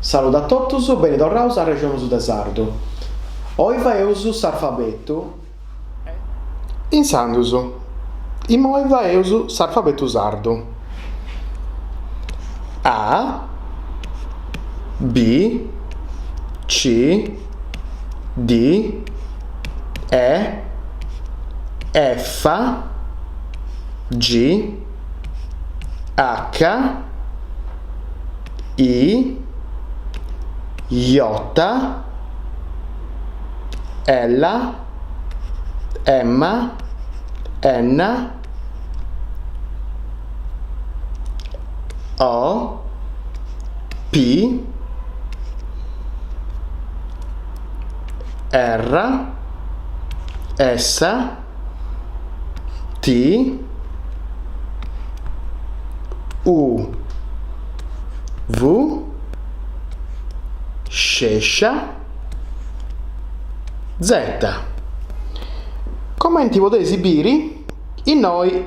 Saluto a totus, benidorraus a Regiões do Sardo. Oi vaeus s'alfabeto Insandus. Imoi vaeus s'alfabeto sardo. A, B, C, D, E, F, G, H, I, J, L, M, N, O, P, R, S, T, U, V, Sciescia, Z. Commenti potete esibire in noi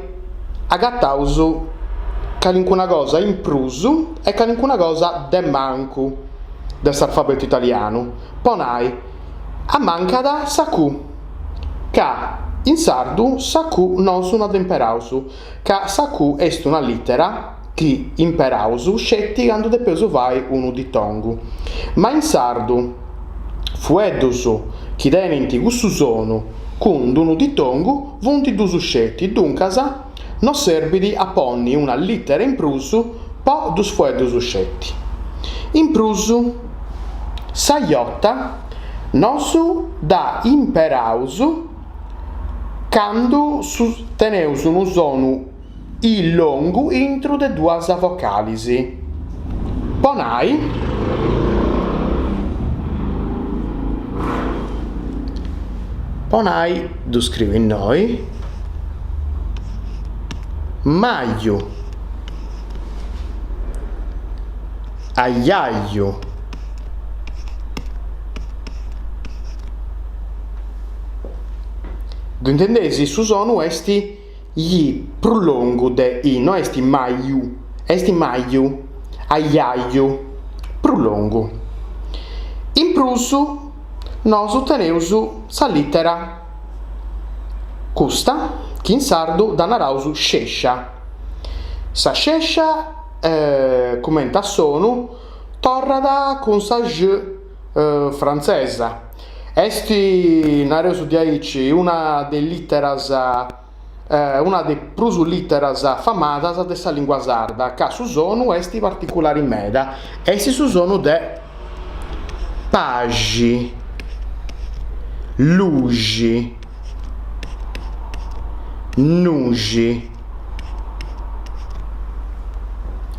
agattausu qualcuna cosa in prusu e qualcuna cosa de mancu dell'alfabeto italiano. Ponai a manca da sacu ca in sardu sacu non su una temperausu ca sacu est una littera che in perausu scetti quando de peso vai uno di tongu, ma in sardu fueddusu chi denenti gussu sono con uno di tongu vunti dusu scetti duncasa non servidi a ponni una littera in prusu po dus fueddusu scetti in prusu saiotta nosu da imperausu quando teneusu un sonu il longu intro de duas vocalisi. Ponai du scrivi noi maio, aiaio, du intendesi su sono esti gli prolongo de i, no esti maio, aiaio, prolongo. In prusu nos otteneusu sa littera custa, che in sardo da narausu sciescia. Sa sciescia commenta sono torrada con sa G francesa. Esti nareusu di aici una de litteras una de prusu litteras famadas de sa lingua sarda, ca su sono esti particolari meda. Esti su sono de pagi, lugi, nugi.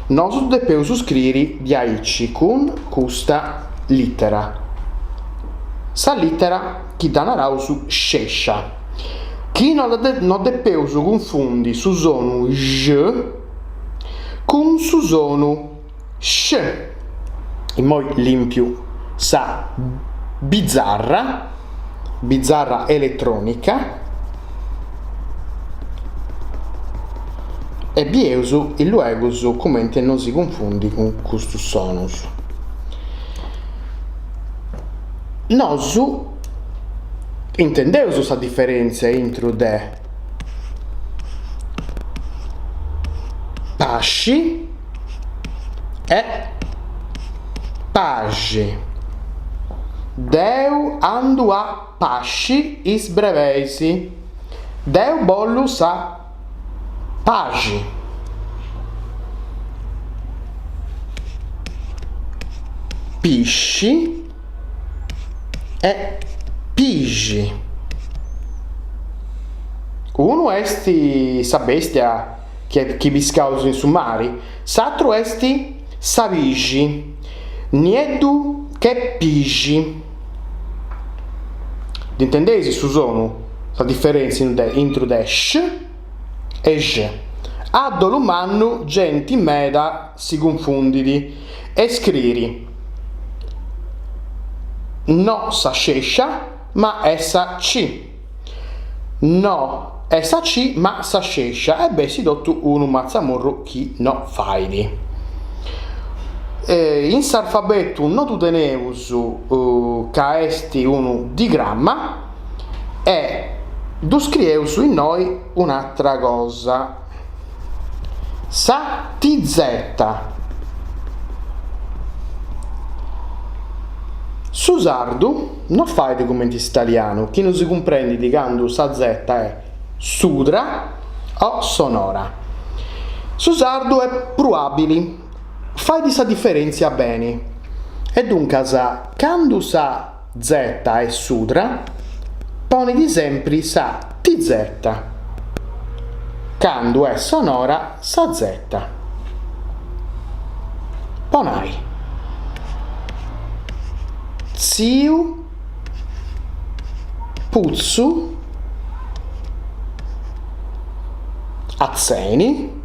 Nos depeusu scriri di aici con custa littera. Sa littera chi da narausu sciescia. Chi non depeusu confondi su sono J con su sono Sc. In moi limpio sa bizzarra elettronica e bieusu il luegusu commenti non si confondi con questo sonus. Nosu intendeusu sa differenza intro de pasci e pagi. Deu andu a pasci is breveisi. Deu bollu sa pagi. Pisci e pigi. Uno esti sa bestia che biscausu in sumari, s'altro esti sa vigi, nieddu che pigi. Intendesi su sono la differenza intro de sh e j. A dolumannu genti meda si confundidi e scriri no sa sciescia ma essa C. No essa C ma sa sciescia e beh si dottu unu mazzamorro chi no faidi. in s'alfabetu non tu teneus ca esti unu digramma e du scrieus in noi un'altra cosa. Sa TZ. Su sardu non fai documenti italiano, chi non si comprende di quando sa Z è sudra o sonora. Su sardu è probabile, fai di sa differenza bene. E dunque sa, quando sa Z è sudra, poni di sempre sa TZ. Quando è sonora sa Z. Ponai. Ziu, puzzu, azzeni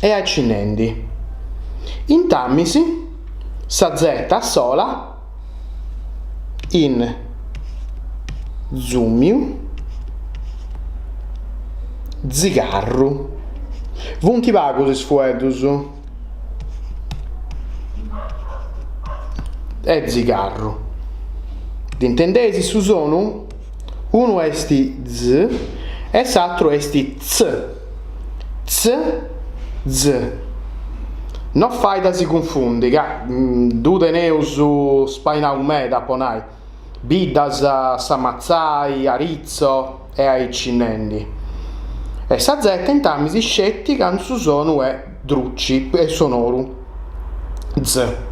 e accinendi. In Tammisi sa Z sola in zumiu, zigarru. Vunchi vagos sfuedus. E zigarru. D'intendesi su sonu? Uno esti z e s'altro esti z. Z, z. Non fai da si confondi, du teneus spainau meda ponai. Biddas s'ammazzai, arizzo e ai cinnendi. E sa Z in Tammisi scetti quando su sonu è drucci e sonoru. Z.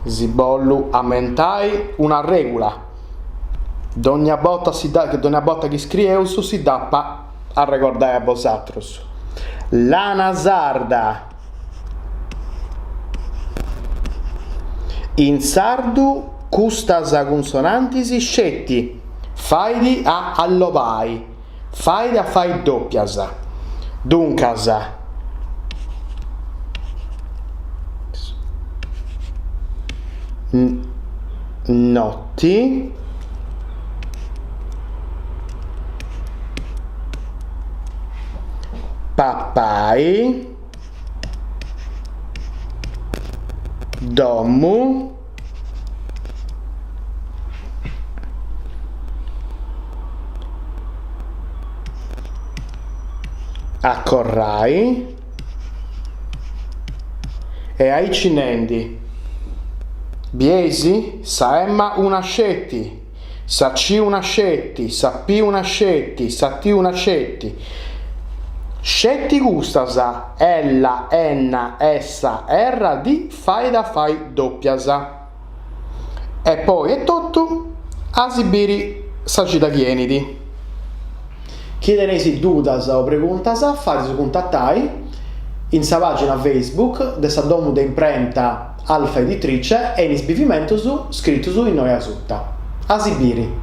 Zibollu ammentai una regola. Dogna volta che scrieus si dappa a ricordare a vosatros. Lana sarda. In sardu custas consonantis scetti. Faidi a allobai. Faidi a fai doppias. Duncas. Notti. Papai. Domu. Accorrai. E ai cinendi. Biesi, sa Emma una scetti, sa C una scetti, sa P una scetti, sa T una scetti. Scetti gustasa, ella, enna, essa, erra, di, fai da fai doppiasa. E poi è tutto, asibiri sagita chienidi. Chi tenesi dudas o preguntas, fate su contattai in sa pagina Facebook de sa domu de imprenta Alfa Editrice e in isbivimento su scritto su in noi asutta. Asibiri.